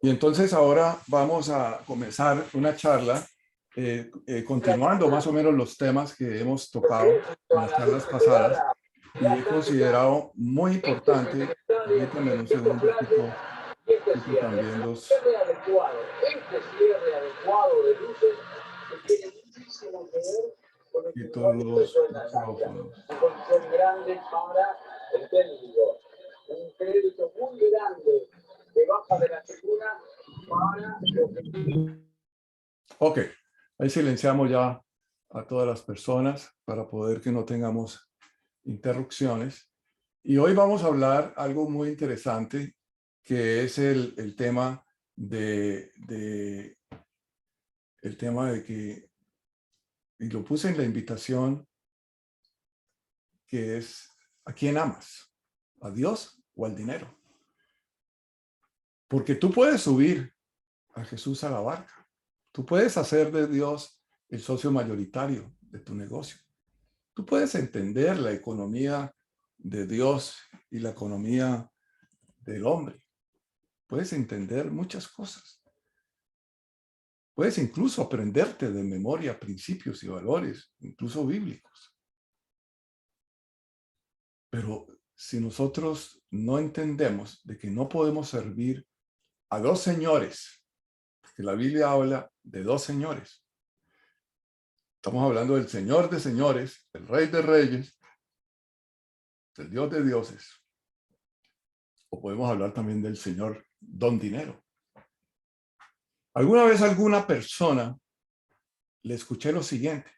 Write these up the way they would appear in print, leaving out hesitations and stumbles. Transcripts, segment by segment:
Y entonces ahora vamos a comenzar una charla continuando más o menos los temas que hemos tocado en las charlas pasadas y he considerado muy importante, permítanme un segundo, quito también los... Cierre adecuado de luces que tiene muchísimo que ver con el Quito los micrófonos. una condición grande para el técnico, un crédito muy grande de baja de la tribuna para lo que... Ok, ahí silenciamos ya a todas las personas para poder que no tengamos interrupciones. Y hoy vamos a hablar algo muy interesante, que es el tema de que, y lo puse en la invitación, que es ¿a quién amas? ¿A Dios o al dinero? Porque tú puedes subir a Jesús a la barca. Tú puedes hacer de Dios el socio mayoritario de tu negocio. Tú puedes entender la economía de Dios y la economía del hombre. Puedes entender muchas cosas. Puedes incluso aprenderte de memoria principios y valores, incluso bíblicos. Pero si nosotros no entendemos de que no podemos servir a dos señores, porque la Biblia habla de dos señores. Estamos hablando del Señor de señores, el Rey de reyes, del Dios de dioses. O podemos hablar también del Señor Don Dinero. Alguna vez alguna persona le escuché lo siguiente.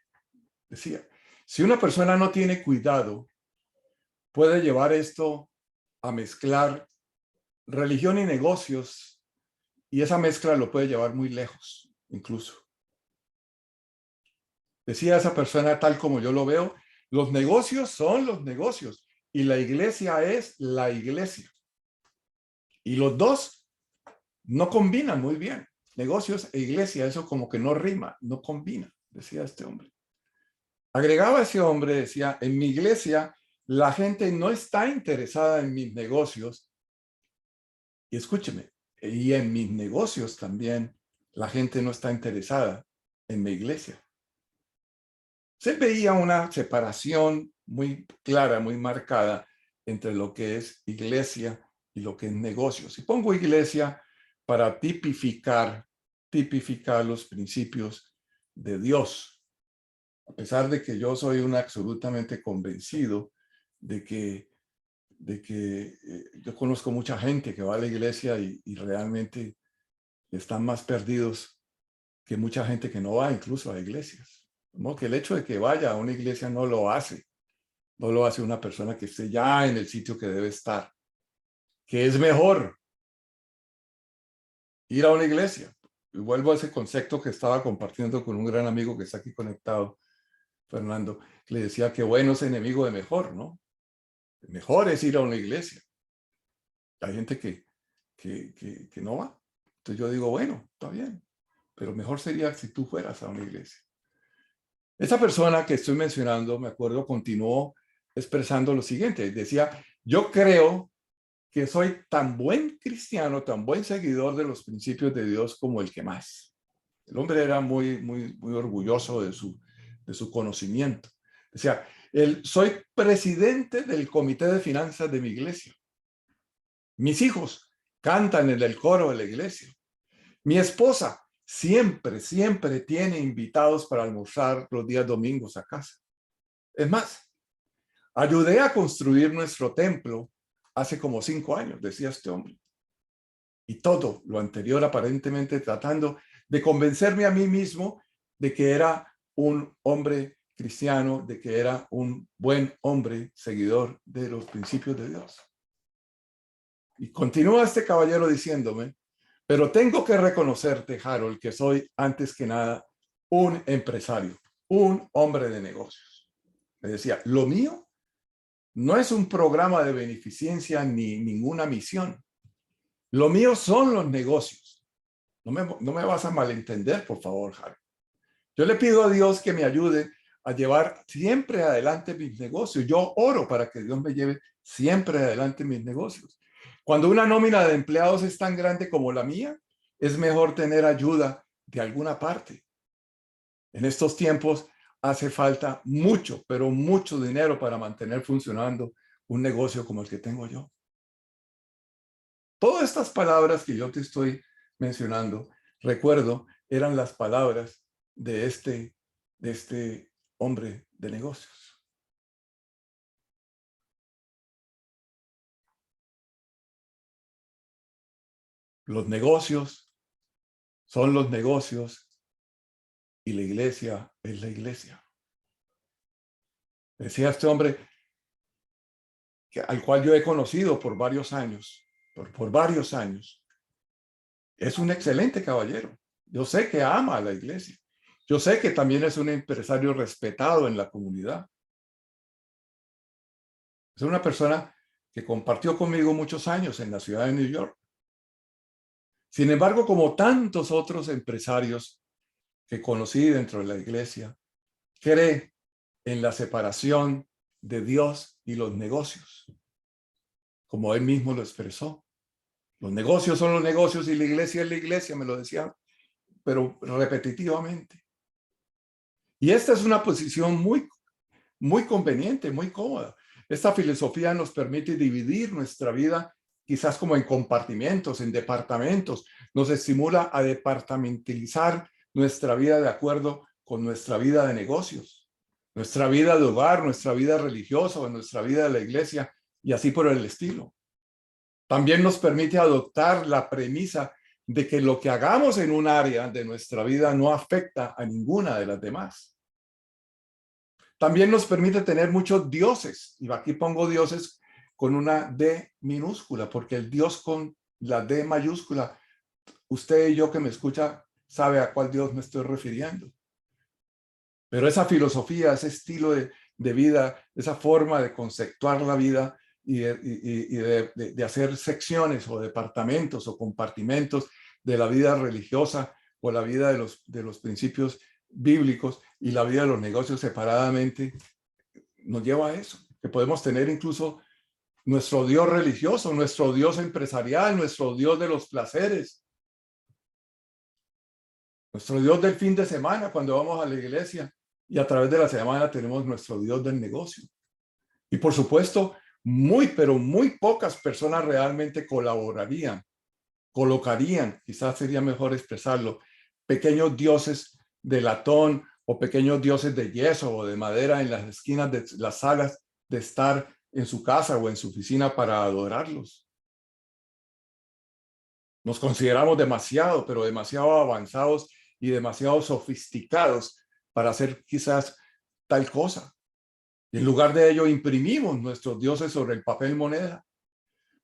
Decía, si una persona no tiene cuidado, puede llevar esto a mezclar religión y negocios, y esa mezcla lo puede llevar muy lejos, incluso. Decía esa persona, tal como yo lo veo, los negocios son los negocios y la iglesia es la iglesia. Y los dos no combinan muy bien. Negocios e iglesia, eso como que no rima, no combina, decía este hombre. Agregaba ese hombre, decía, en mi iglesia la gente no está interesada en mis negocios. Y escúcheme, y en mis negocios también la gente no está interesada en mi iglesia. Se veía una separación muy clara, muy marcada entre lo que es iglesia y lo que es negocios. Y pongo iglesia para tipificar los principios de Dios. A pesar de que yo soy un absolutamente convencido de que yo conozco mucha gente que va a la iglesia y realmente están más perdidos que mucha gente que no va incluso a iglesias. ¿No? Que el hecho de que vaya a una iglesia no lo hace una persona que esté ya en el sitio que debe estar. Que es mejor ir a una iglesia. Y vuelvo a ese concepto que estaba compartiendo con un gran amigo que está aquí conectado, Fernando, que le decía que bueno es enemigo de mejor, ¿no? Mejor es ir a una iglesia. Hay gente que no va. Entonces yo digo, bueno, está bien, pero mejor sería si tú fueras a una iglesia. Esa persona que estoy mencionando, me acuerdo, continuó expresando lo siguiente. Decía, yo creo que soy tan buen cristiano, tan buen seguidor de los principios de Dios como el que más. El hombre era muy orgulloso de su conocimiento. Decía, soy presidente del comité de finanzas de mi iglesia. Mis hijos cantan en el coro de la iglesia. Mi esposa siempre tiene invitados para almorzar los días domingos a casa. Es más, ayudé a construir nuestro templo hace como 5 años, decía este hombre. Y todo lo anterior aparentemente tratando de convencerme a mí mismo de que era un hombre cristiano, de que era un buen hombre seguidor de los principios de Dios. Y continúa este caballero diciéndome, pero tengo que reconocerte, Harold, que soy antes que nada un empresario, un hombre de negocios. Me decía, lo mío no es un programa de beneficencia ni ninguna misión. Lo mío son los negocios. No me vas a malentender, por favor, Harold. Yo le pido a Dios que me ayude a llevar siempre adelante mis negocios. Yo oro para que Dios me lleve siempre adelante mis negocios. Cuando una nómina de empleados es tan grande como la mía, es mejor tener ayuda de alguna parte. En estos tiempos hace falta mucho, pero mucho dinero para mantener funcionando un negocio como el que tengo yo. Todas estas palabras que yo te estoy mencionando, recuerdo, eran las palabras de este hombre de negocios. Los negocios son los negocios y la iglesia es la iglesia. Decía este hombre al cual yo he conocido por varios años, por varios años. Es un excelente caballero. Yo sé que ama a la iglesia. Yo sé que también es un empresario respetado en la comunidad. Es una persona que compartió conmigo muchos años en la ciudad de New York. Sin embargo, como tantos otros empresarios que conocí dentro de la iglesia, cree en la separación de Dios y los negocios, como él mismo lo expresó. Los negocios son los negocios y la iglesia es la iglesia, me lo decía, pero repetitivamente. Y esta es una posición muy conveniente, muy cómoda. Esta filosofía nos permite dividir nuestra vida quizás como en compartimentos, en departamentos. Nos estimula a departamentalizar nuestra vida de acuerdo con nuestra vida de negocios, nuestra vida de hogar, nuestra vida religiosa o nuestra vida de la iglesia y así por el estilo. También nos permite adoptar la premisa de que lo que hagamos en un área de nuestra vida no afecta a ninguna de las demás. También nos permite tener muchos dioses, y aquí pongo dioses con una D minúscula, porque el Dios con la D mayúscula, usted y yo que me escucha sabe a cuál Dios me estoy refiriendo. Pero esa filosofía, ese estilo de vida, esa forma de conceptuar la vida y de hacer secciones o departamentos o compartimentos de la vida religiosa o la vida de los principios bíblicos y la vida de los negocios separadamente, nos lleva a eso, que podemos tener incluso nuestro Dios religioso, nuestro Dios empresarial, nuestro Dios de los placeres, nuestro Dios del fin de semana cuando vamos a la iglesia y a través de la semana tenemos nuestro Dios del negocio. Y por supuesto, pero muy pocas personas realmente colocarían, quizás sería mejor expresarlo, pequeños dioses de latón o pequeños dioses de yeso o de madera en las esquinas de las salas de estar en su casa o en su oficina para adorarlos. Nos consideramos demasiado, pero demasiado avanzados y demasiado sofisticados para hacer quizás tal cosa. Y en lugar de ello, imprimimos nuestros dioses sobre el papel moneda.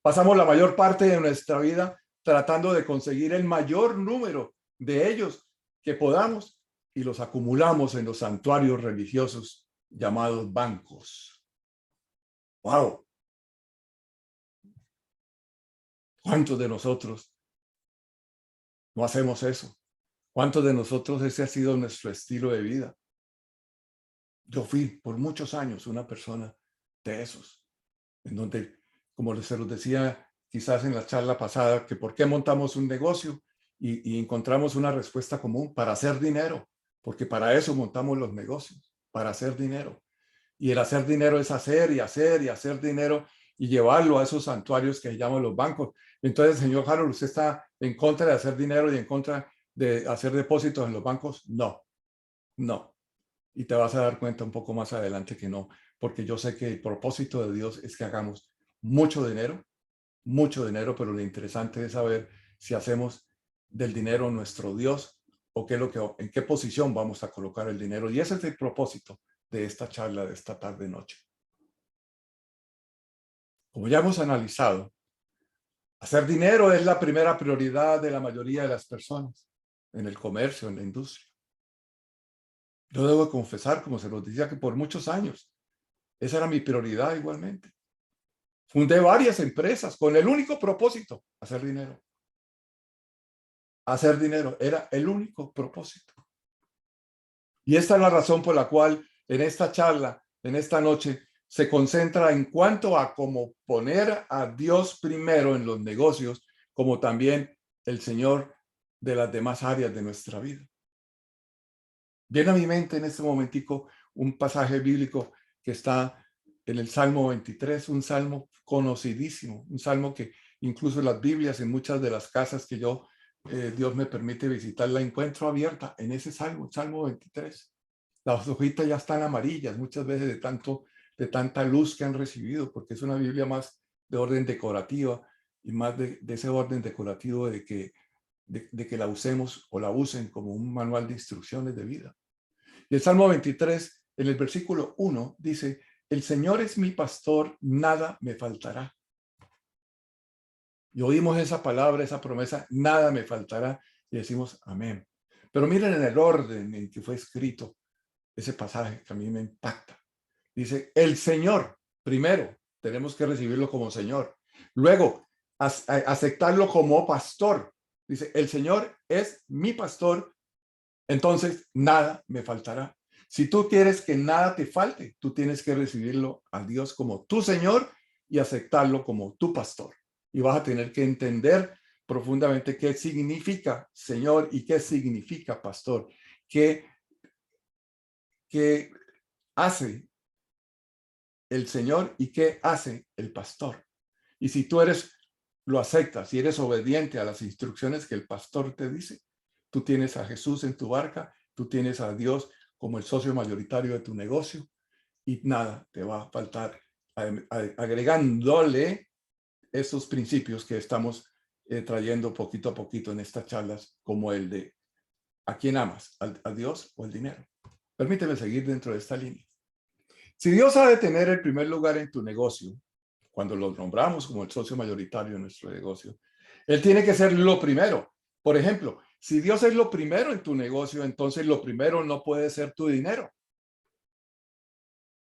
Pasamos la mayor parte de nuestra vida tratando de conseguir el mayor número de ellos que podamos y los acumulamos en los santuarios religiosos llamados bancos. ¡Wow! ¿Cuántos de nosotros no hacemos eso? ¿Cuántos de nosotros ese ha sido nuestro estilo de vida? Yo fui por muchos años una persona de esos, en donde, como se los decía quizás en la charla pasada, que por qué montamos un negocio y encontramos una respuesta común para hacer dinero, porque para eso montamos los negocios, para hacer dinero. Y el hacer dinero es hacer y hacer y hacer dinero y llevarlo a esos santuarios que llaman los bancos. Entonces, señor Harold, ¿usted está en contra de hacer dinero y en contra de hacer depósitos en los bancos? No, no. Y te vas a dar cuenta un poco más adelante que no, porque yo sé que el propósito de Dios es que hagamos mucho dinero, pero lo interesante es saber si hacemos del dinero nuestro Dios o qué es lo que, en qué posición vamos a colocar el dinero. Y ese es el propósito de esta charla de esta tarde-noche. Como ya hemos analizado, hacer dinero es la primera prioridad de la mayoría de las personas en el comercio, en la industria. Yo debo confesar, como se los decía, que por muchos años esa era mi prioridad igualmente. Fundé varias empresas con el único propósito, hacer dinero. Hacer dinero era el único propósito. Y esta es la razón por la cual en esta charla, en esta noche, se concentra en cuanto a cómo poner a Dios primero en los negocios, como también el Señor de las demás áreas de nuestra vida. Viene a mi mente en este momentico un pasaje bíblico que está en el Salmo 23, un salmo conocidísimo, un salmo que incluso en las Biblias, en muchas de las casas que yo, Dios me permite visitar, la encuentro abierta en ese salmo, Salmo 23. Las hojitas ya están amarillas, muchas veces de tanta luz que han recibido, porque es una Biblia más de orden decorativa y más de ese orden decorativo de que la usemos o la usen como un manual de instrucciones de vida. Y el Salmo 23, en el versículo 1, dice, el Señor es mi pastor, nada me faltará. Y oímos esa palabra, esa promesa, nada me faltará, y decimos amén. Pero miren en el orden en que fue escrito ese pasaje que a mí me impacta. Dice, el Señor, primero, tenemos que recibirlo como Señor. Luego, aceptarlo como pastor. Dice, el Señor es mi pastor, entonces nada me faltará. Si tú quieres que nada te falte, tú tienes que recibirlo a Dios como tu Señor y aceptarlo como tu pastor. Y vas a tener que entender profundamente qué significa Señor y qué significa pastor. ¿Qué hace el Señor y qué hace el pastor? Y si tú lo aceptas y eres obediente a las instrucciones que el pastor te dice, tú tienes a Jesús en tu barca, tú tienes a Dios como el socio mayoritario de tu negocio y nada te va a faltar, agregándole esos principios que estamos trayendo poquito a poquito en estas charlas, como el de ¿a quién amas? ¿A Dios o el dinero? Permíteme seguir dentro de esta línea. Si Dios ha de tener el primer lugar en tu negocio, cuando lo nombramos como el socio mayoritario de nuestro negocio, Él tiene que ser lo primero. Por ejemplo, si Dios es lo primero en tu negocio, entonces lo primero no puede ser tu dinero.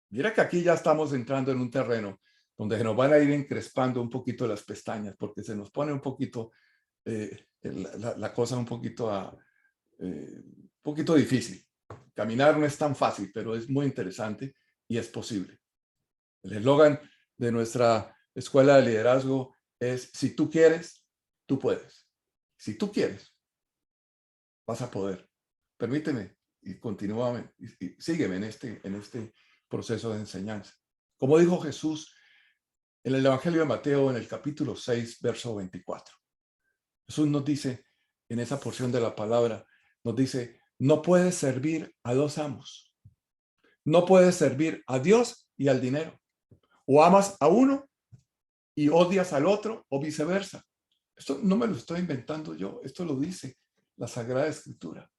Mira que aquí ya estamos entrando en un terreno donde se nos van a ir encrespando un poquito las pestañas, porque se nos pone un poquito la cosa un poquito difícil. Caminar no es tan fácil, pero es muy interesante y es posible. El eslogan de nuestra escuela de liderazgo es, si tú quieres, tú puedes. Si tú quieres, vas a poder. Permíteme y continúame y sígueme en este proceso de enseñanza. Como dijo Jesús en el Evangelio de Mateo, en el capítulo 6, verso 24. Jesús nos dice, en esa porción de la palabra, nos dice, no puedes servir a dos amos. No puedes servir a Dios y al dinero. O amas a uno y odias al otro, o viceversa. Esto no me lo estoy inventando yo, esto lo dice la Sagrada Escritura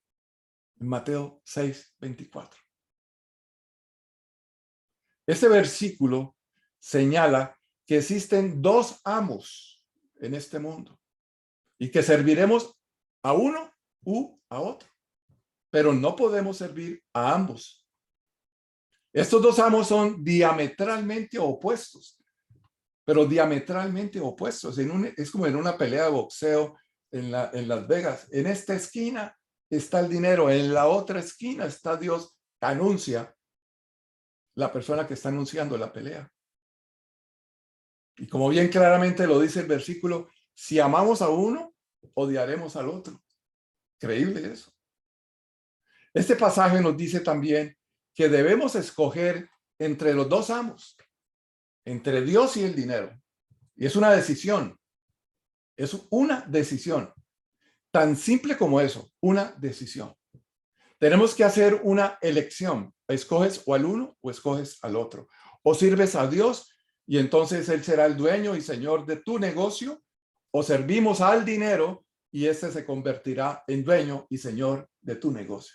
en Mateo 6, 24. Este versículo señala que existen dos amos en este mundo y que serviremos a uno u a otro, pero no podemos servir a ambos. Estos dos amos son diametralmente opuestos, pero diametralmente opuestos. Es como en una pelea de boxeo en Las Vegas. En esta esquina está el dinero, en la otra esquina está Dios, anuncia la persona que está anunciando la pelea. Y como bien claramente lo dice el versículo, si amamos a uno, odiaremos al otro. Creíble eso. Este pasaje nos dice también que debemos escoger entre los dos amos, entre Dios y el dinero. Y es una decisión. Es una decisión. Tan simple como eso, una decisión. Tenemos que hacer una elección. Escoges o al uno o escoges al otro. O sirves a Dios y entonces Él será el dueño y señor de tu negocio, o servimos al dinero y este se convertirá en dueño y señor de tu negocio.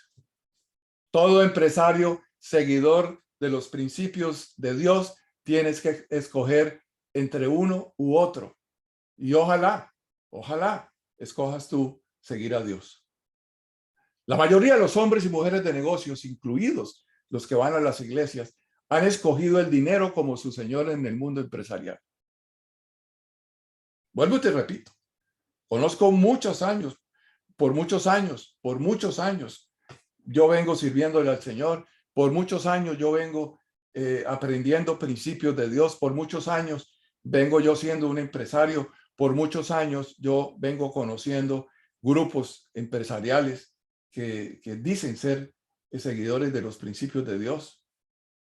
Todo empresario, seguidor de los principios de Dios, tienes que escoger entre uno u otro. Y ojalá escojas tú seguir a Dios. La mayoría de los hombres y mujeres de negocios, incluidos los que van a las iglesias, han escogido el dinero como su señor en el mundo empresarial. Vuelvo y te repito, conozco muchos años, por muchos años, yo vengo sirviéndole al Señor, por muchos años yo vengo aprendiendo principios de Dios por muchos años. Vengo yo siendo un empresario. Por muchos años yo vengo conociendo grupos empresariales que dicen ser seguidores de los principios de Dios.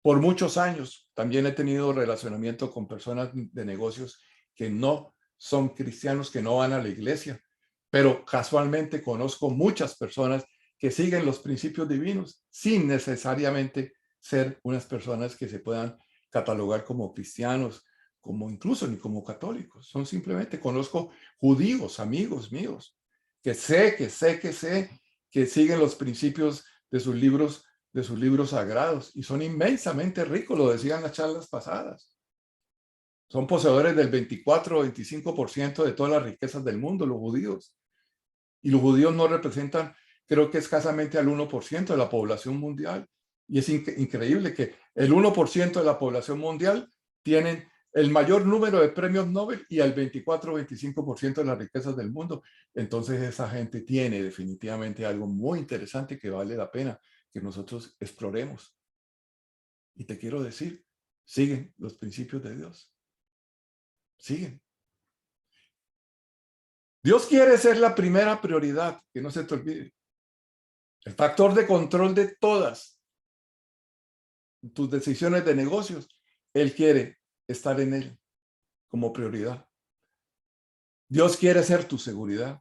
Por muchos años también he tenido relacionamiento con personas de negocios que no son cristianos, que no van a la iglesia, pero casualmente conozco muchas personas que siguen los principios divinos sin necesariamente ser unas personas que se puedan catalogar como cristianos, como incluso ni como católicos. Son simplemente, conozco judíos, amigos míos, que siguen los principios de sus libros sagrados y son inmensamente ricos, lo decían las charlas pasadas. Son poseedores del 24 o 25% de todas las riquezas del mundo, los judíos. Y los judíos no representan, creo que escasamente al 1% de la población mundial. Y es increíble que el 1% de la población mundial tienen el mayor número de premios Nobel y el 24 o 25% de las riquezas del mundo. Entonces esa gente tiene definitivamente algo muy interesante que vale la pena que nosotros exploremos. Y te quiero decir, siguen los principios de Dios. Siguen. Dios quiere ser la primera prioridad, que no se te olvide. El factor de control de todas tus decisiones de negocios. Él quiere estar en él como prioridad. Dios quiere ser tu seguridad.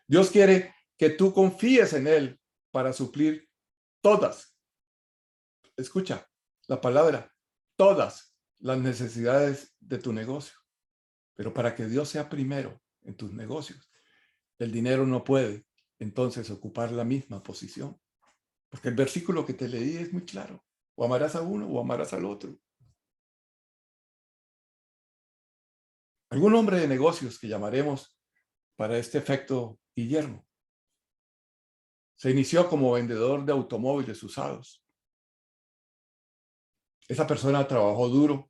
Dios quiere que tú confíes en él para suplir todas. Escucha la palabra, todas las necesidades de tu negocio. Pero para que Dios sea primero en tus negocios, el dinero no puede entonces ocupar la misma posición. Porque el versículo que te leí es muy claro. O amarás a uno o amarás al otro. Algún hombre de negocios que llamaremos para este efecto Guillermo se inició como vendedor de automóviles usados. Esa persona trabajó duro,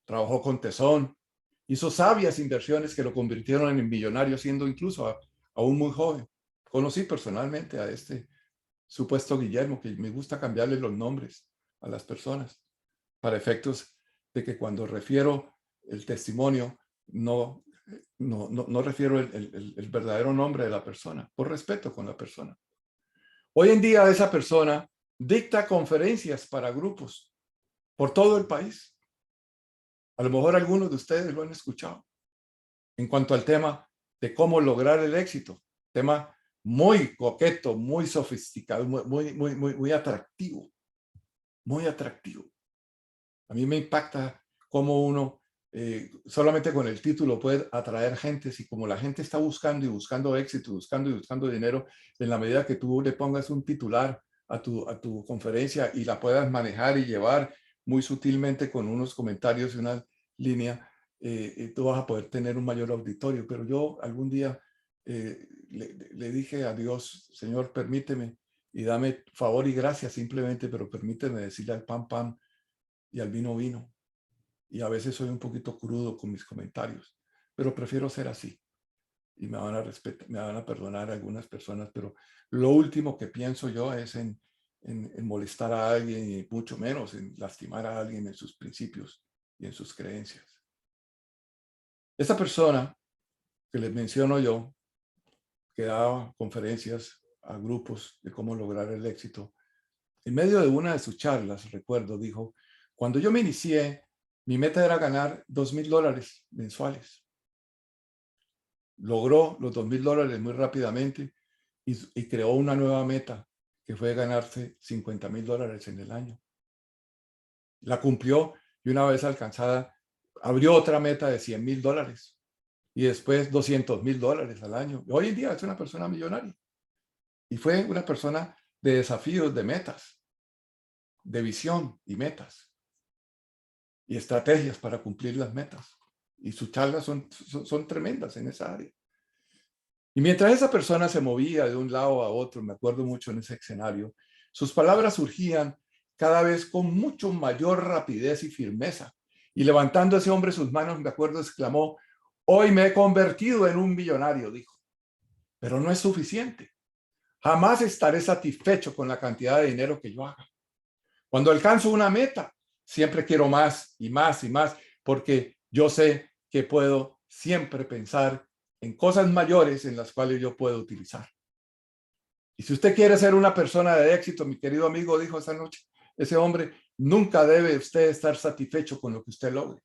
trabajó con tesón, hizo sabias inversiones que lo convirtieron en millonario siendo incluso aún muy joven. Conocí personalmente a este supuesto Guillermo, que me gusta cambiarle los nombres a las personas para efectos de que cuando refiero el testimonio no refiero el verdadero nombre de la persona, por respeto con la persona. Hoy en día esa persona dicta conferencias para grupos por todo el país. A lo mejor algunos de ustedes lo han escuchado en cuanto al tema de cómo lograr el éxito. Tema muy coqueto, muy sofisticado, muy atractivo. Muy atractivo. A mí me impacta cómo uno solamente con el título puede atraer gente. Si como la gente está buscando y buscando éxito, buscando y buscando dinero, en la medida que tú le pongas un titular a tu conferencia y la puedas manejar y llevar muy sutilmente con unos comentarios y una línea, tú vas a poder tener un mayor auditorio. Pero yo algún día le dije a Dios, Señor, permíteme y dame favor y gracia simplemente, pero permíteme decirle al pan, pan y al vino, vino. Y a veces soy un poquito crudo con mis comentarios, pero prefiero ser así. Y me van a respetar, me van a perdonar algunas personas, pero lo último que pienso yo es en molestar a alguien y mucho menos en lastimar a alguien en sus principios y en sus creencias. Esta persona que les menciono yo, que daba conferencias a grupos de cómo lograr el éxito, en medio de una de sus charlas, recuerdo, dijo, cuando yo me inicié, mi meta era ganar $2,000 mensuales. Logró los $2,000 muy rápidamente y creó una nueva meta que fue ganarse $50,000 en el año. La cumplió y una vez alcanzada, abrió otra meta de $100,000 y después $200,000 al año. Hoy en día es una persona millonaria y fue una persona de desafíos, de metas, de visión y metas y estrategias para cumplir las metas. Y sus charlas son tremendas en esa área. Y mientras esa persona se movía de un lado a otro, me acuerdo mucho en ese escenario, sus palabras surgían cada vez con mucho mayor rapidez y firmeza. Y levantando ese hombre sus manos, me acuerdo, exclamó, hoy me he convertido en un millonario, dijo. Pero no es suficiente. Jamás estaré satisfecho con la cantidad de dinero que yo haga. Cuando alcanzo una meta, Siempre quiero más y más y más, porque yo sé que puedo siempre pensar en cosas mayores en las cuales yo puedo utilizar. Y si usted quiere ser una persona de éxito, mi querido amigo dijo esta noche, ese hombre, nunca debe usted estar satisfecho con lo que usted logre.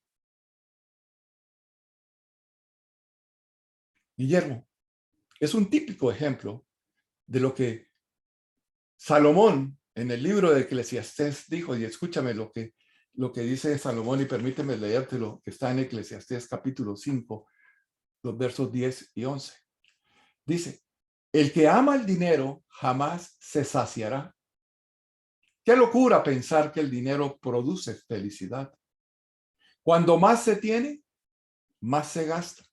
Guillermo es un típico ejemplo de lo que Salomón en el libro de Eclesiastés dijo, y escúchame lo que dice Salomón y permíteme leértelo, que está en Eclesiastés capítulo 5, los versos 10 y 11. Dice, el que ama el dinero jamás se saciará. Qué locura pensar que el dinero produce felicidad. Cuando más se tiene, más se gasta,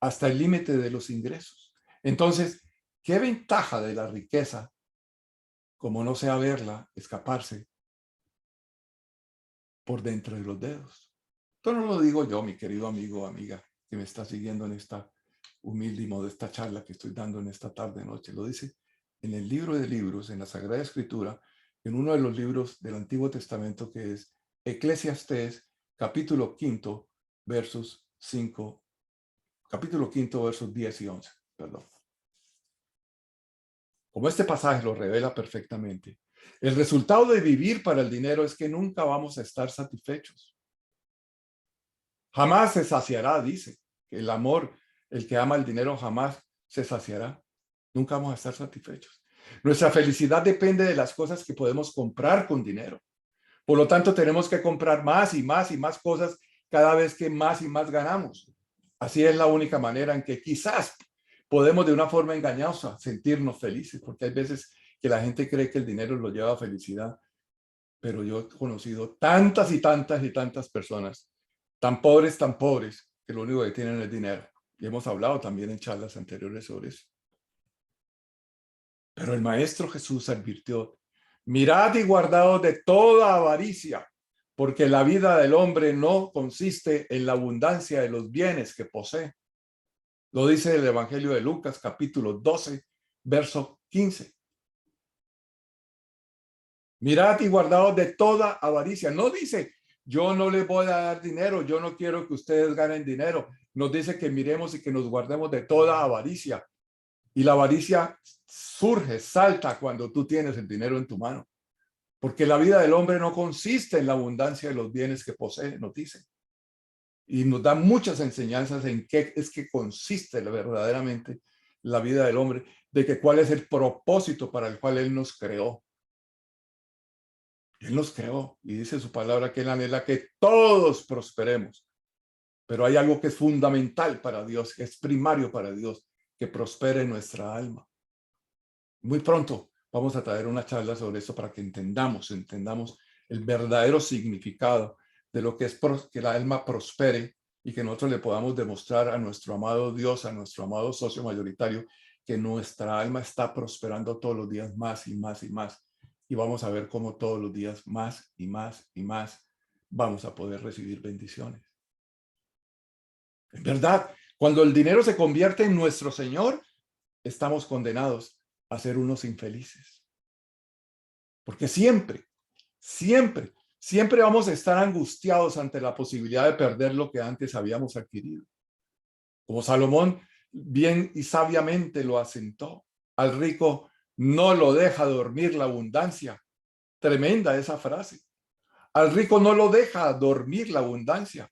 hasta el límite de los ingresos. Entonces, ¿qué ventaja de la riqueza, como no sea verla escaparse por dentro de los dedos? Esto no lo digo yo, mi querido amigo o amiga, que me está siguiendo en esta humilde y modesta charla que estoy dando en esta tarde-noche. Lo dice en el libro de libros, en la Sagrada Escritura, en uno de los libros del Antiguo Testamento, que es Eclesiastés, capítulo 5, versos 5, capítulo 5, versos 10 y 11, perdón. Como este pasaje lo revela perfectamente, el resultado de vivir para el dinero es que nunca vamos a estar satisfechos. Jamás se saciará, dice, que el amor, el que ama el dinero jamás se saciará. Nunca vamos a estar satisfechos. Nuestra felicidad depende de las cosas que podemos comprar con dinero. Por lo tanto, tenemos que comprar más y más y más cosas cada vez que más y más ganamos. Así es la única manera en que quizás podemos de una forma engañosa sentirnos felices, porque hay veces que la gente cree que el dinero lo lleva a felicidad, pero yo he conocido tantas y tantas y tantas personas, tan pobres, que lo único que tienen es dinero. Y hemos hablado también en charlas anteriores sobre eso. Pero el Maestro Jesús advirtió, mirad y guardaos de toda avaricia, porque la vida del hombre no consiste en la abundancia de los bienes que posee. Lo dice el Evangelio de Lucas, capítulo 12, verso 15. Mirad y guardaos de toda avaricia. No dice, yo no les voy a dar dinero, yo no quiero que ustedes ganen dinero. Nos dice que miremos y que nos guardemos de toda avaricia. Y la avaricia surge, salta cuando tú tienes el dinero en tu mano. Porque la vida del hombre no consiste en la abundancia de los bienes que posee, nos dice. Y nos da muchas enseñanzas en qué es que consiste verdaderamente la vida del hombre, de que cuál es el propósito para el cual Él nos creó. Él nos creó y dice su palabra que Él anhela que todos prosperemos. Pero hay algo que es fundamental para Dios, que es primario para Dios, que prospere nuestra alma. Muy pronto vamos a traer una charla sobre eso para que entendamos el verdadero significado de lo que es que la alma prospere y que nosotros le podamos demostrar a nuestro amado Dios, a nuestro amado socio mayoritario, que nuestra alma está prosperando todos los días más y más y más. Y vamos a ver cómo todos los días más y más y más vamos a poder recibir bendiciones. En verdad, cuando el dinero se convierte en nuestro Señor, estamos condenados a ser unos infelices. Porque siempre vamos a estar angustiados ante la posibilidad de perder lo que antes habíamos adquirido. Como Salomón bien y sabiamente lo asentó, al rico no lo deja dormir la abundancia. Tremenda esa frase. Al rico no lo deja dormir la abundancia.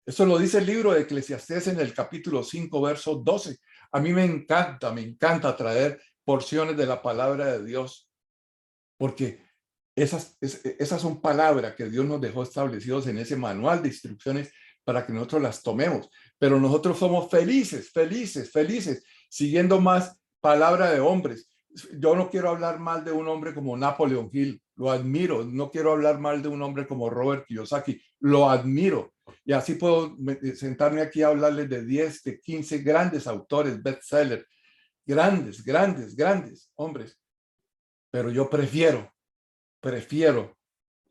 Eso lo dice el libro de Eclesiastés en el capítulo 5, verso 12. A mí me encanta traer porciones de la palabra de Dios, porque esas son palabras que Dios nos dejó establecidos en ese manual de instrucciones para que nosotros las tomemos. Pero nosotros somos felices, siguiendo más palabra de hombres. Yo no quiero hablar mal de un hombre como Napoleon Hill, lo admiro. No quiero hablar mal de un hombre como Robert Kiyosaki, lo admiro. Y así puedo sentarme aquí a hablarles de 10, de 15 grandes autores, bestsellers, grandes hombres. Pero yo prefiero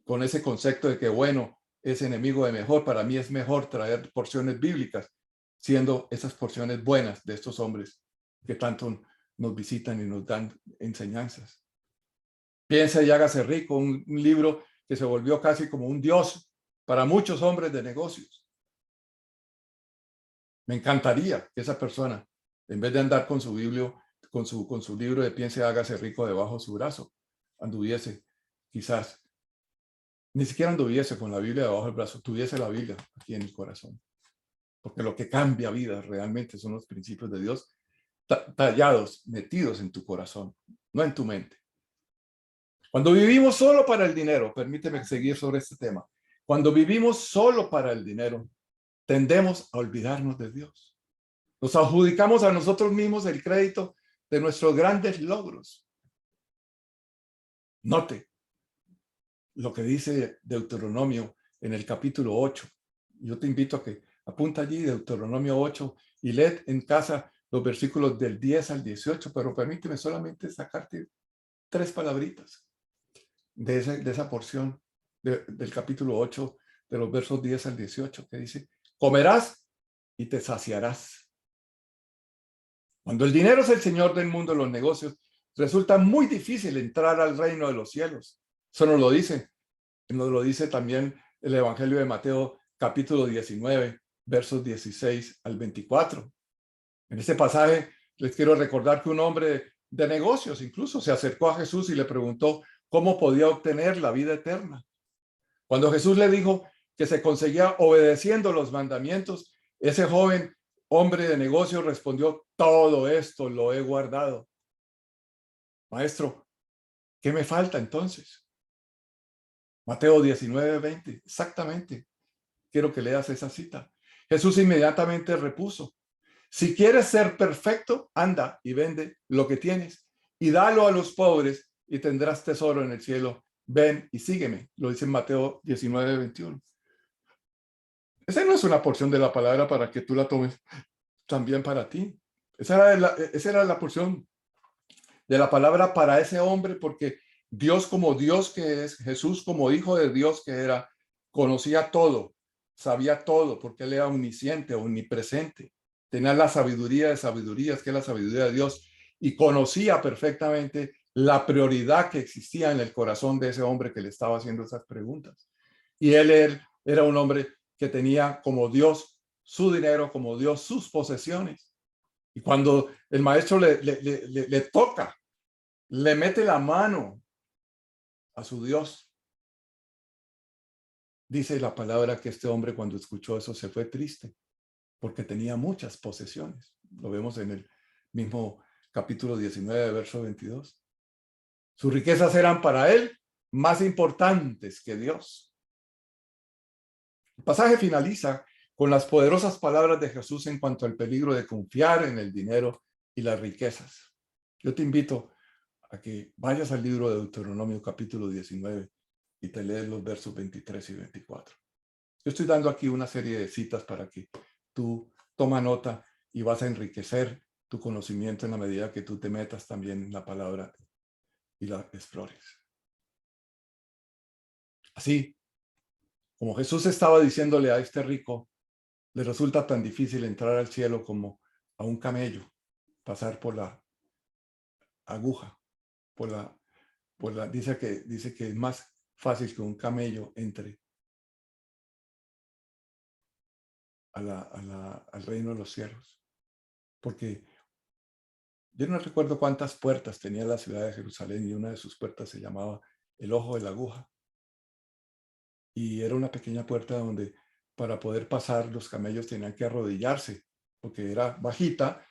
con ese concepto de que bueno es enemigo de mejor. Para mí es mejor traer porciones bíblicas, siendo esas porciones buenas de estos hombres que tanto nos visitan y nos dan enseñanzas. Piensa y hágase rico, un libro que se volvió casi como un dios para muchos hombres de negocios. Me encantaría que esa persona, en vez de andar con su Biblia, con su libro de Piense, hágase rico debajo de su brazo, anduviese, quizás, ni siquiera anduviese con la Biblia debajo del brazo, tuviese la Biblia aquí en el corazón. Porque lo que cambia vidas realmente son los principios de Dios tallados, metidos en tu corazón, no en tu mente. Cuando vivimos solo para el dinero, permíteme seguir sobre este tema. Cuando vivimos solo para el dinero, tendemos a olvidarnos de Dios. Nos adjudicamos a nosotros mismos el crédito de nuestros grandes logros. Note lo que dice Deuteronomio en el capítulo 8. Yo te invito a que apunta allí Deuteronomio 8 y lee en casa los versículos del 10 al 18, pero permíteme solamente sacarte 3 palabritas de esa porción del capítulo 8, de los versos 10 al 18, que dice: comerás y te saciarás. Cuando el dinero es el señor del mundo de los negocios, resulta muy difícil entrar al reino de los cielos. Eso nos lo dice también el Evangelio de Mateo, capítulo 19, versos 16 al 24. En este pasaje les quiero recordar que un hombre de negocios incluso se acercó a Jesús y le preguntó cómo podía obtener la vida eterna. Cuando Jesús le dijo que se conseguía obedeciendo los mandamientos, ese joven hombre de negocios respondió: todo esto lo he guardado. Maestro, ¿qué me falta entonces? Mateo 19, 20, exactamente. Quiero que leas esa cita. Jesús inmediatamente repuso: si quieres ser perfecto, anda y vende lo que tienes y dalo a los pobres y tendrás tesoro en el cielo. Ven y sígueme. Lo dice en Mateo 19, 21. Esa no es una porción de la palabra para que tú la tomes también para ti. Esa era la porción de la palabra para ese hombre, porque Dios, como Dios que es, Jesús como hijo de Dios que era, conocía todo, sabía todo, porque él era omnisciente, omnipresente. Tenía la sabiduría de sabidurías, que es la sabiduría de Dios, y conocía perfectamente la prioridad que existía en el corazón de ese hombre que le estaba haciendo esas preguntas. Y él era un hombre que tenía como Dios su dinero, como Dios sus posesiones. Y cuando el maestro le toca, le mete la mano a su Dios, dice la palabra que este hombre, cuando escuchó eso, se fue triste porque tenía muchas posesiones. Lo vemos en el mismo capítulo 19, verso 22. Sus riquezas eran para él más importantes que Dios. El pasaje finaliza con las poderosas palabras de Jesús en cuanto al peligro de confiar en el dinero y las riquezas. Yo te invito a que vayas al libro de Deuteronomio capítulo 19 y te lees los versos 23 y 24. Yo estoy dando aquí una serie de citas para que tú toma nota y vas a enriquecer tu conocimiento en la medida que tú te metas también en la palabra y la explores. Así como Jesús estaba diciéndole a este rico, le resulta tan difícil entrar al cielo como a un camello pasar por la aguja, dice que es más fácil que un camello entre al reino de los cielos. Porque yo no recuerdo cuántas puertas tenía la ciudad de Jerusalén, y una de sus puertas se llamaba el ojo de la aguja. Y era una pequeña puerta donde para poder pasar los camellos tenían que arrodillarse, porque era bajita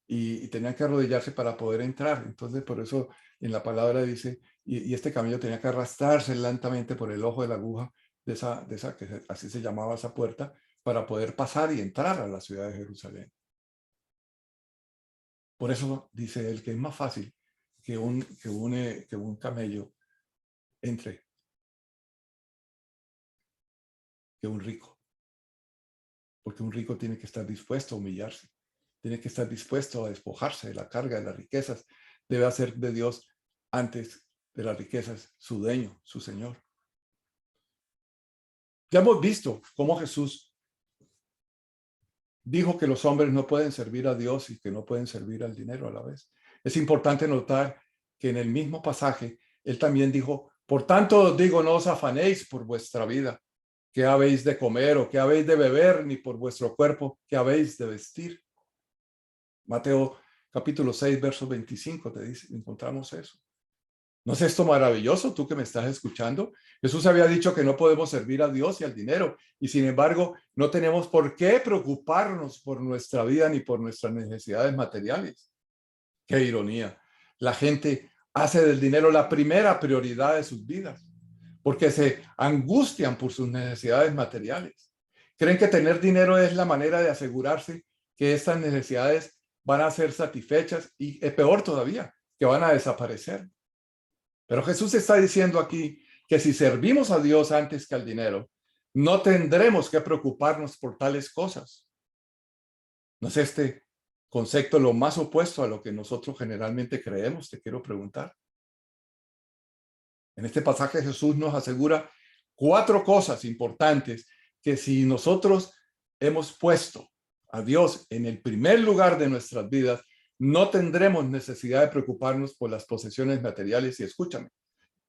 y tenían que arrodillarse para poder entrar. Entonces, por eso en la palabra dice, y este camello tenía que arrastrarse lentamente por el ojo de la aguja de esa que así se llamaba esa puerta, para poder pasar y entrar a la ciudad de Jerusalén. Por eso dice él que es más fácil que un camello entre que un rico. Porque un rico tiene que estar dispuesto a humillarse, tiene que estar dispuesto a despojarse de la carga de las riquezas. Debe hacer de Dios, antes de las riquezas, su dueño, su Señor. Ya hemos visto cómo Jesús dijo que los hombres no pueden servir a Dios y que no pueden servir al dinero a la vez. Es importante notar que en el mismo pasaje, él también dijo Por tanto, os digo, no os afanéis por vuestra vida, qué habéis de comer o qué habéis de beber, ni por vuestro cuerpo, qué habéis de vestir. Mateo capítulo 6, verso 25, te dice, encontramos eso. ¿No es esto maravilloso, tú que me estás escuchando? Jesús había dicho que no podemos servir a Dios y al dinero, y sin embargo, no tenemos por qué preocuparnos por nuestra vida ni por nuestras necesidades materiales. Qué ironía. La gente hace del dinero la primera prioridad de sus vidas, porque se angustian por sus necesidades materiales. Creen que tener dinero es la manera de asegurarse que estas necesidades van a ser satisfechas y peor todavía, que van a desaparecer. Pero Jesús está diciendo aquí que si servimos a Dios antes que al dinero, no tendremos que preocuparnos por tales cosas. ¿No es este concepto lo más opuesto a lo que nosotros generalmente creemos? Te quiero preguntar. En este pasaje Jesús nos asegura 4 cosas importantes que si nosotros hemos puesto a Dios en el primer lugar de nuestras vidas, no tendremos necesidad de preocuparnos por las posesiones materiales. Y escúchame,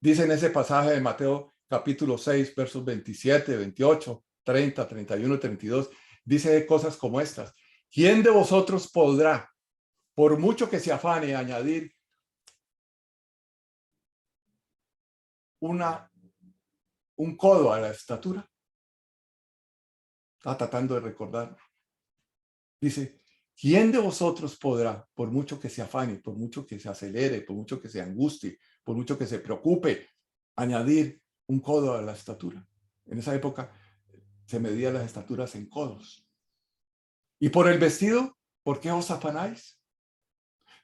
dice en ese pasaje de Mateo capítulo 6, versos 27, 28, 30, 31, 32, dice cosas como estas. ¿Quién de vosotros podrá, por mucho que se afane, añadir un codo a la estatura? Está tratando de recordar. Dice, ¿quién de vosotros podrá, por mucho que se afane, por mucho que se acelere, por mucho que se angustie, por mucho que se preocupe, añadir un codo a la estatura? En esa época se medían las estaturas en codos. Y por el vestido, ¿por qué os afanáis?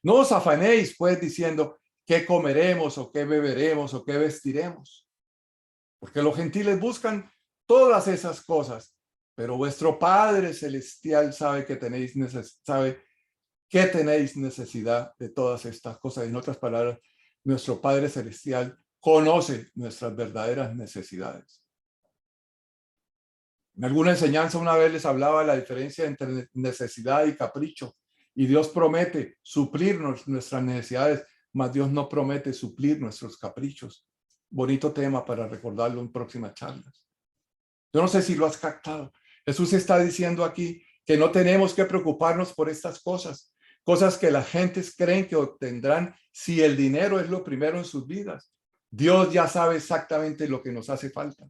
No os afanéis, pues, diciendo, ¿qué comeremos o qué beberemos o qué vestiremos? Porque los gentiles buscan todas esas cosas, pero vuestro Padre Celestial sabe que tenéis necesidad de todas estas cosas. En otras palabras, nuestro Padre Celestial conoce nuestras verdaderas necesidades. En alguna enseñanza una vez les hablaba de la diferencia entre necesidad y capricho. Y Dios promete suplirnos nuestras necesidades, mas Dios no promete suplir nuestros caprichos. Bonito tema para recordarlo en próximas charlas. Yo no sé si lo has captado. Jesús está diciendo aquí que no tenemos que preocuparnos por estas cosas, cosas que las gentes creen que obtendrán si el dinero es lo primero en sus vidas. Dios ya sabe exactamente lo que nos hace falta.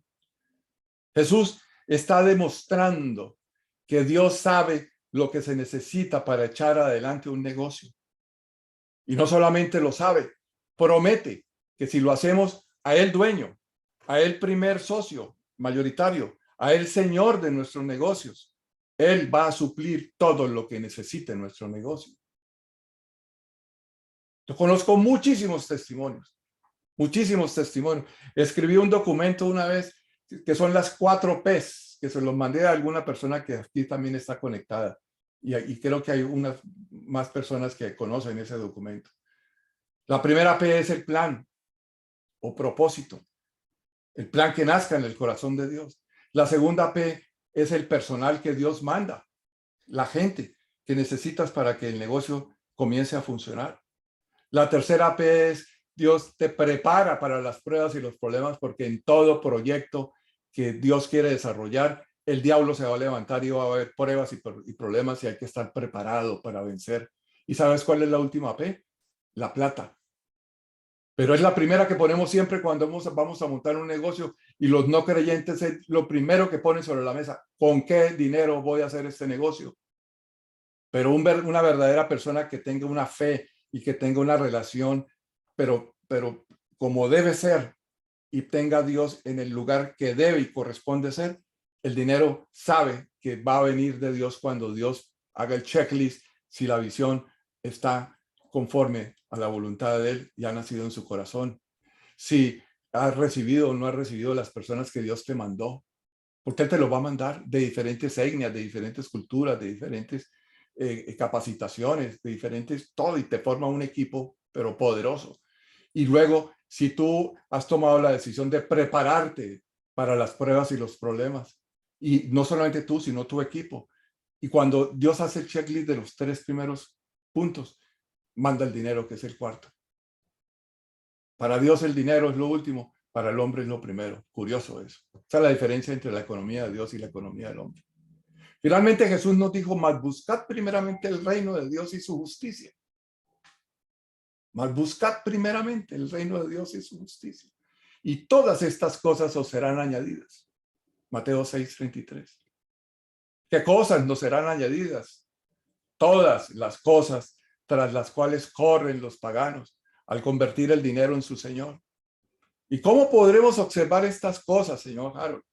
Jesús está demostrando que Dios sabe lo que se necesita para echar adelante un negocio. Y no solamente lo sabe, promete que si lo hacemos a Él dueño, a Él primer socio mayoritario, a Él señor de nuestros negocios, Él va a suplir todo lo que necesite nuestro negocio. Yo conozco muchísimos testimonios. Escribí un documento una vez que son las 4 P's, que se los mandé a alguna persona que aquí también está conectada. Y creo que hay unas más personas que conocen ese documento. La primera P es el plan o propósito. El plan que nazca en el corazón de Dios. La segunda P es el personal que Dios manda. La gente que necesitas para que el negocio comience a funcionar. La tercera P es Dios te prepara para las pruebas y los problemas, porque en todo proyecto que Dios quiere desarrollar, el diablo se va a levantar y va a haber pruebas y problemas y hay que estar preparado para vencer. ¿Y sabes cuál es la última P? La plata. Pero es la primera que ponemos siempre cuando vamos a montar un negocio, y los no creyentes es lo primero que ponen sobre la mesa. ¿Con qué dinero voy a hacer este negocio? Pero una verdadera persona que tenga una fe y que tenga una relación, pero como debe ser, y tenga a Dios en el lugar que debe y corresponde ser, el dinero sabe que va a venir de Dios cuando Dios haga el checklist, si la visión está conforme a la voluntad de Él y ha nacido en su corazón. Si has recibido o no has recibido las personas que Dios te mandó, porque Él te lo va a mandar de diferentes etnias, de diferentes culturas, de diferentes capacitaciones, de diferentes, todo, y te forma un equipo, pero poderoso. Y luego, si tú has tomado la decisión de prepararte para las pruebas y los problemas, y no solamente tú, sino tu equipo, y cuando Dios hace el checklist de los 3 primeros puntos, manda el dinero, que es el cuarto. Para Dios el dinero es lo último, para el hombre es lo primero. Curioso eso. Esa es la diferencia entre la economía de Dios y la economía del hombre. Finalmente Jesús nos dijo, mas buscad primeramente el reino de Dios y su justicia. Mas buscad primeramente el reino de Dios y su justicia. Y todas estas cosas os serán añadidas. Mateo 6:33. ¿Qué cosas nos serán añadidas? Todas las cosas tras las cuales corren los paganos al convertir el dinero en su señor. ¿Y cómo podremos observar estas cosas, señor Harold?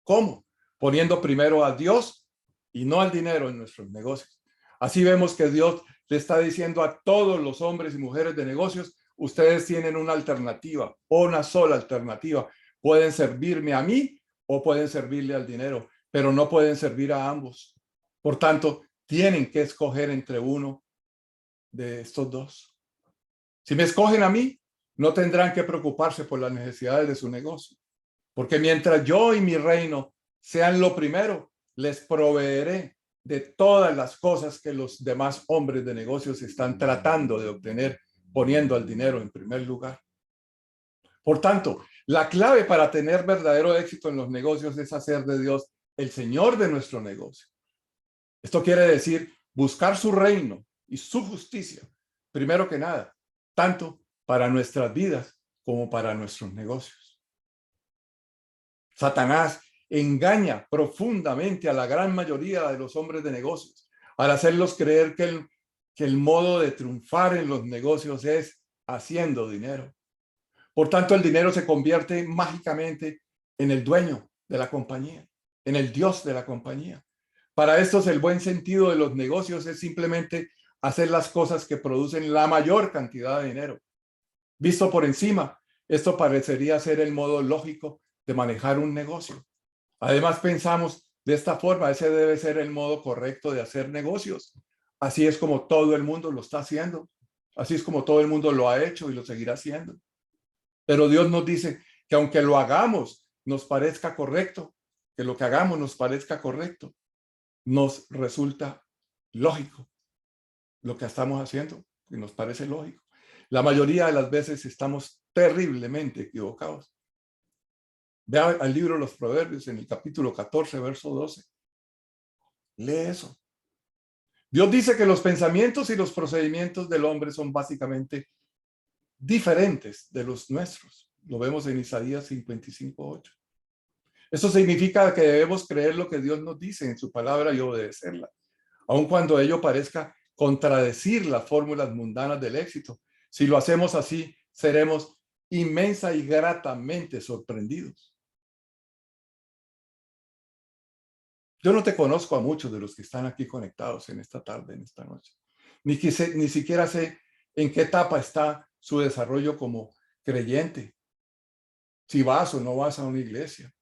¿Cómo? Poniendo primero a Dios y no al dinero en nuestros negocios. Así vemos que Dios le está diciendo a todos los hombres y mujeres de negocios, ustedes tienen una alternativa, una sola alternativa. Pueden servirme a mí o pueden servirle al dinero, pero no pueden servir a ambos. Por tanto, tienen que escoger entre uno de estos dos. Si me escogen a mí, no tendrán que preocuparse por las necesidades de su negocio, porque mientras yo y mi reino sean lo primero, les proveeré de todas las cosas que los demás hombres de negocios están tratando de obtener, poniendo al dinero en primer lugar. Por tanto, la clave para tener verdadero éxito en los negocios es hacer de Dios el Señor de nuestro negocio. Esto quiere decir buscar su reino y su justicia, primero que nada, tanto para nuestras vidas como para nuestros negocios. Satanás engaña profundamente a la gran mayoría de los hombres de negocios al hacerlos creer que el modo de triunfar en los negocios es haciendo dinero. Por tanto, el dinero se convierte mágicamente en el dueño de la compañía, en el Dios de la compañía. Para estos, el buen sentido de los negocios es simplemente hacer las cosas que producen la mayor cantidad de dinero. Visto por encima, esto parecería ser el modo lógico de manejar un negocio. Además, pensamos de esta forma, ese debe ser el modo correcto de hacer negocios. Así es como todo el mundo lo está haciendo. Así es como todo el mundo lo ha hecho y lo seguirá haciendo. Pero Dios nos dice que aunque lo hagamos, nos parezca correcto, que lo que hagamos nos parezca correcto, nos resulta lógico lo que estamos haciendo, y nos parece lógico. La mayoría de las veces estamos terriblemente equivocados. Vea al libro de los Proverbios en el capítulo 14, verso 12. Lee eso. Dios dice que los pensamientos y los procedimientos del hombre son básicamente diferentes de los nuestros. Lo vemos en Isaías 55:8. Eso significa que debemos creer lo que Dios nos dice en su palabra y obedecerla, aun cuando ello parezca contradecir las fórmulas mundanas del éxito. Si lo hacemos así, seremos inmensa y gratamente sorprendidos. Yo no te conozco a muchos de los que están aquí conectados en esta tarde, en esta noche. Ni siquiera sé en qué etapa está su desarrollo como creyente. Si vas o no vas a una iglesia.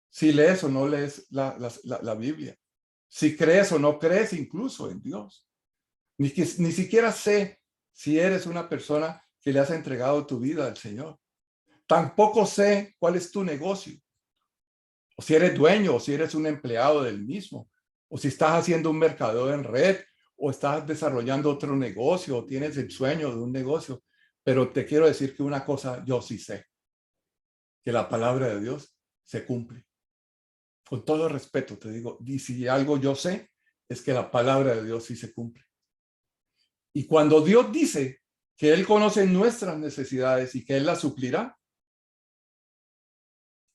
Si lees o no lees la Biblia. Si crees o no crees incluso en Dios. Ni siquiera sé si eres una persona que le has entregado tu vida al Señor. Tampoco sé cuál es tu negocio. O si eres dueño, o si eres un empleado del mismo, o si estás haciendo un mercadeo en red, o estás desarrollando otro negocio, o tienes el sueño de un negocio. Pero te quiero decir que una cosa yo sí sé, que la palabra de Dios se cumple. Con todo respeto te digo, y si algo yo sé, es que la palabra de Dios sí se cumple. Y cuando Dios dice que Él conoce nuestras necesidades y que Él las suplirá,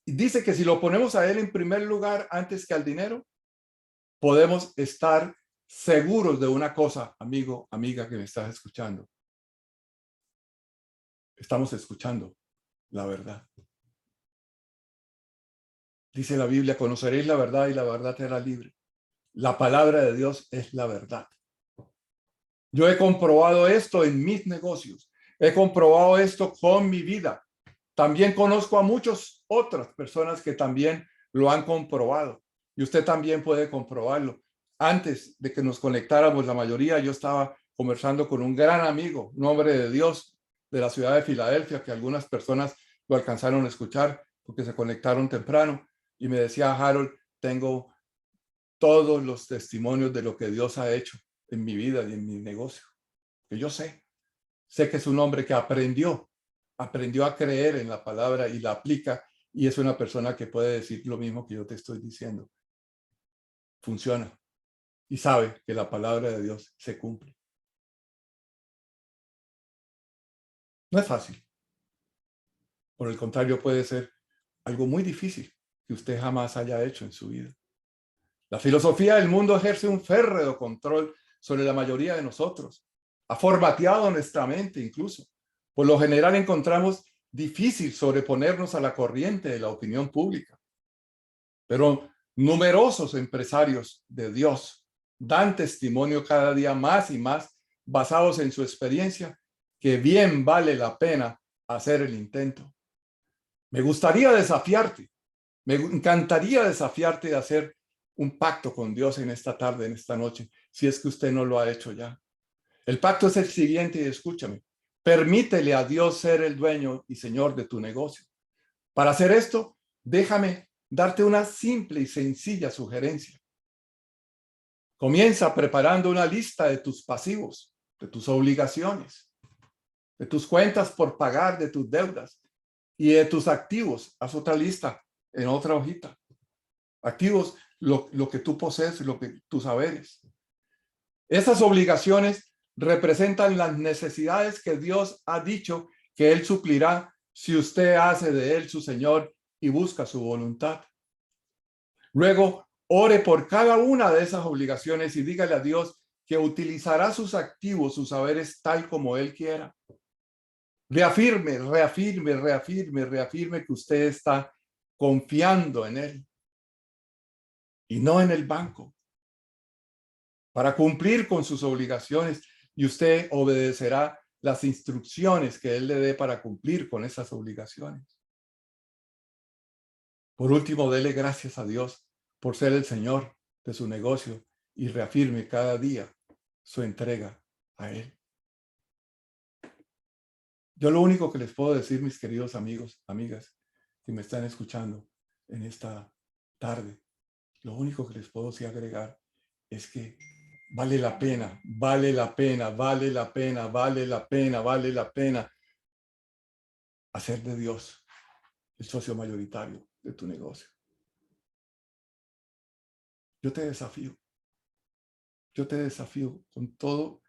y dice que si lo ponemos a Él en primer lugar antes que al dinero, podemos estar seguros de una cosa, amigo, amiga que me estás escuchando. Estamos escuchando la verdad. Dice la Biblia, conoceréis la verdad y la verdad te hará libre. La palabra de Dios es la verdad. Yo he comprobado esto en mis negocios. He comprobado esto con mi vida. También conozco a muchas otras personas que también lo han comprobado. Y usted también puede comprobarlo. Antes de que nos conectáramos, la mayoría, yo estaba conversando con un gran amigo, un hombre de Dios de la ciudad de Filadelfia, que algunas personas lo alcanzaron a escuchar porque se conectaron temprano. Y me decía, Harold, tengo todos los testimonios de lo que Dios ha hecho en mi vida y en mi negocio. Que yo sé que es un hombre que aprendió aprendió a creer en la palabra y la aplica, y es una persona que puede decir lo mismo que yo te estoy diciendo. Funciona y sabe que la palabra de Dios se cumple. No es fácil. Por el contrario, puede ser algo muy difícil que usted jamás haya hecho en su vida. La filosofía del mundo ejerce un férreo control sobre la mayoría de nosotros. Ha formateado nuestra mente incluso. Por lo general encontramos difícil sobreponernos a la corriente de la opinión pública. Pero numerosos empresarios de Dios dan testimonio cada día más y más, basados en su experiencia, que bien vale la pena hacer el intento. Me gustaría desafiarte, me encantaría desafiarte a hacer un pacto con Dios en esta tarde, en esta noche, si es que usted no lo ha hecho ya. El pacto es el siguiente, y escúchame. Permítele a Dios ser el dueño y señor de tu negocio. Para hacer esto, déjame darte una simple y sencilla sugerencia. Comienza preparando una lista de tus pasivos, de tus obligaciones, de tus cuentas por pagar, de tus deudas y de tus activos. Haz otra lista en otra hojita. Activos, lo que tú posees, tus saberes. Esas obligaciones representan las necesidades que Dios ha dicho que Él suplirá si usted hace de Él su Señor y busca su voluntad. Luego, ore por cada una de esas obligaciones y dígale a Dios que utilizará sus activos, sus saberes tal como Él quiera. Reafirme, reafirme, reafirme, reafirme que usted está confiando en Él y no en el banco para cumplir con sus obligaciones, y usted obedecerá las instrucciones que Él le dé para cumplir con esas obligaciones. Por último, dele gracias a Dios por ser el Señor de su negocio y reafirme cada día su entrega a Él. Yo lo único que les puedo decir, mis queridos amigos, amigas, que me están escuchando en esta tarde, lo único que les puedo sí agregar es que vale la pena, vale la pena, vale la pena, vale la pena, vale la pena hacer de Dios el socio mayoritario de tu negocio. Yo te desafío con todo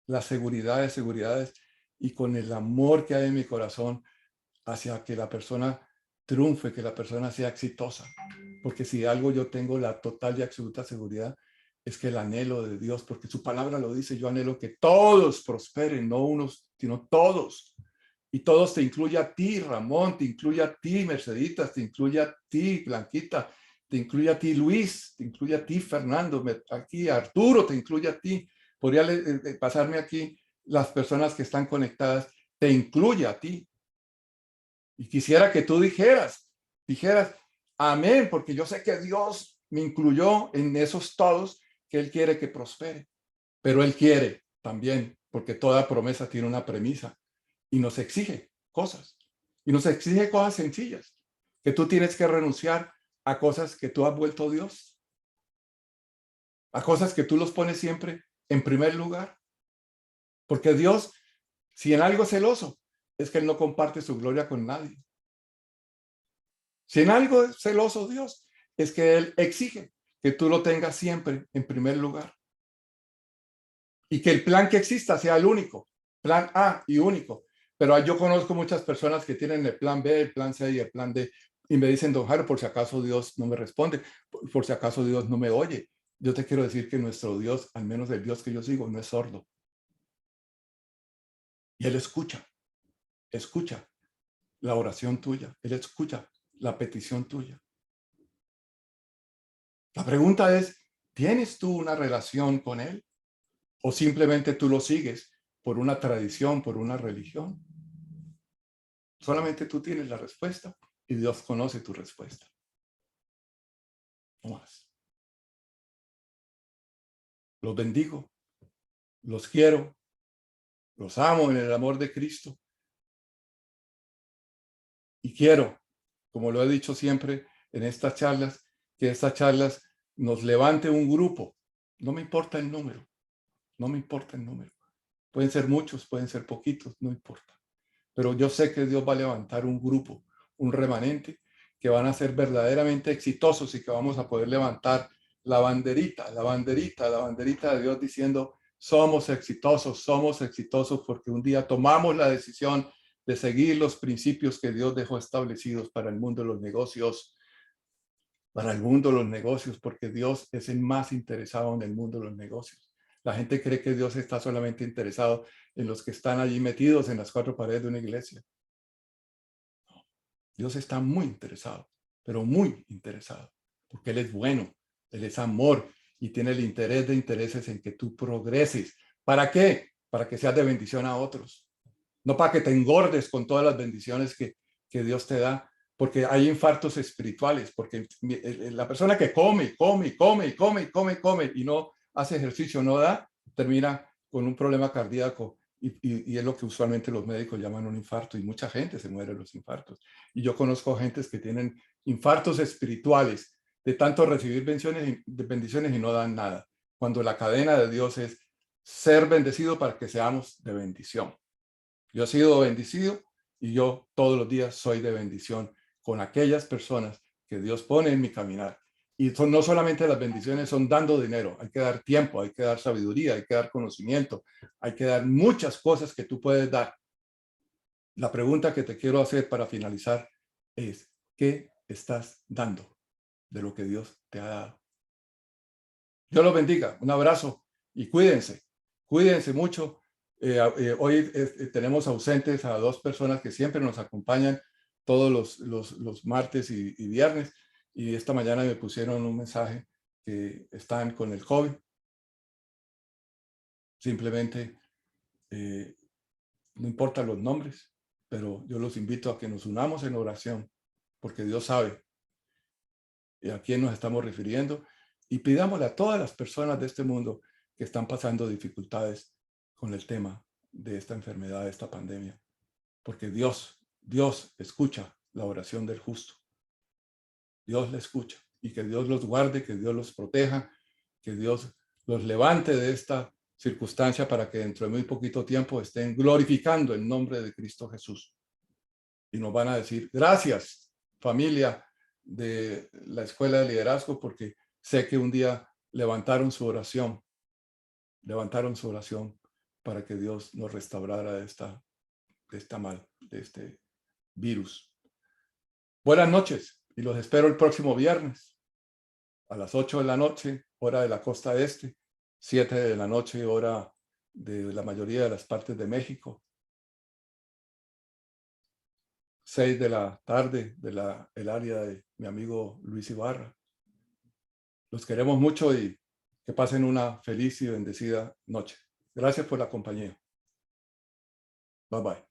la seguridad de seguridades y con el amor que hay en mi corazón hacia que la persona triunfe, que la persona sea exitosa. Porque si algo yo tengo la total y absoluta seguridad es que el anhelo de Dios, porque su palabra lo dice, yo anhelo que todos prosperen, no unos, sino todos. Y todos te incluye a ti, Ramón, te incluye a ti, Merceditas, te incluye a ti, Blanquita, te incluye a ti, Luis, te incluye a ti, Fernando, aquí Arturo, te incluye a ti. Podría pasarme aquí las personas que están conectadas, te incluye a ti. Y quisiera que tú dijeras, amén, porque yo sé que Dios me incluyó en esos todos que Él quiere que prospere. Pero Él quiere también, porque toda promesa tiene una premisa y nos exige cosas. Y nos exige cosas sencillas, que tú tienes que renunciar a cosas que tú has vuelto Dios, a cosas que tú los pones siempre en primer lugar. Porque Dios, si en algo es celoso, es que Él no comparte su gloria con nadie. Si en algo es celoso Dios, es que Él exige que tú lo tengas siempre en primer lugar. Y que el plan que exista sea el único, plan A y único. Pero yo conozco muchas personas que tienen el plan B, el plan C y el plan D. Y me dicen, don Jairo, por si acaso Dios no me responde, por si acaso Dios no me oye. Yo te quiero decir que nuestro Dios, al menos el Dios que yo sigo, no es sordo. Y Él escucha la oración tuya. Él escucha la petición tuya. La pregunta es, ¿tienes tú una relación con Él? ¿O simplemente tú lo sigues por una tradición, por una religión? Solamente tú tienes la respuesta y Dios conoce tu respuesta. No más. Los bendigo, los quiero, los amo en el amor de Cristo. Y quiero, como lo he dicho siempre en estas charlas, que estas charlas nos levante un grupo. No me importa el número, no me importa el número. Pueden ser muchos, pueden ser poquitos, no importa. pero yo sé que Dios va a levantar un grupo, un remanente, que van a ser verdaderamente exitosos y que vamos a poder levantar la banderita, la banderita, la banderita de Dios diciendo, somos exitosos porque un día tomamos la decisión de seguir los principios que Dios dejó establecidos para el mundo de los negocios, para el mundo de los negocios, porque Dios es el más interesado en el mundo de los negocios. La gente cree que Dios está solamente interesado en los que están allí metidos en las cuatro paredes de una iglesia. Dios está muy interesado, pero muy interesado, porque Él es bueno, Él es amor y tiene el interés de intereses en que tú progreses. ¿Para qué? Para que seas de bendición a otros. No para que te engordes con todas las bendiciones que Dios te da, porque hay infartos espirituales, porque la persona que come y no hace ejercicio, no da, termina con un problema cardíaco y es lo que usualmente los médicos llaman un infarto y mucha gente se muere de los infartos. Y yo conozco gentes que tienen infartos espirituales de tanto recibir bendiciones y no dan nada, cuando la cadena de Dios es ser bendecido para que seamos de bendición. Yo he sido bendecido y yo todos los días soy de bendición con aquellas personas que Dios pone en mi caminar. Y son no solamente las bendiciones, son dando dinero. Hay que dar tiempo, hay que dar sabiduría, hay que dar conocimiento, hay que dar muchas cosas que tú puedes dar. La pregunta que te quiero hacer para finalizar es, ¿qué estás dando de lo que Dios te ha dado? Dios los bendiga. Un abrazo y cuídense. Cuídense mucho. Hoy tenemos ausentes a dos personas que siempre nos acompañan todos los martes y viernes. Y esta mañana me pusieron un mensaje que están con el COVID. Simplemente no importan los nombres, pero yo los invito a que nos unamos en oración, porque Dios sabe a quién nos estamos refiriendo y pidámosle a todas las personas de este mundo que están pasando dificultades con el tema de esta enfermedad, de esta pandemia, porque Dios escucha la oración del justo. Dios la escucha y que Dios los guarde, que Dios los proteja, que Dios los levante de esta circunstancia para que dentro de muy poquito tiempo estén glorificando el nombre de Cristo Jesús. Y nos van a decir, gracias, familia de la Escuela de Liderazgo, porque sé que un día levantaron su oración para que Dios nos restaurara de este virus. Buenas noches y los espero el próximo viernes a las 8 de la noche, hora de la costa este, 7 de la noche, hora de la mayoría de las partes de México, 6 de la tarde el área de mi amigo Luis Ibarra. Los queremos mucho y que pasen una feliz y bendecida noche. Gracias por la compañía. Bye bye.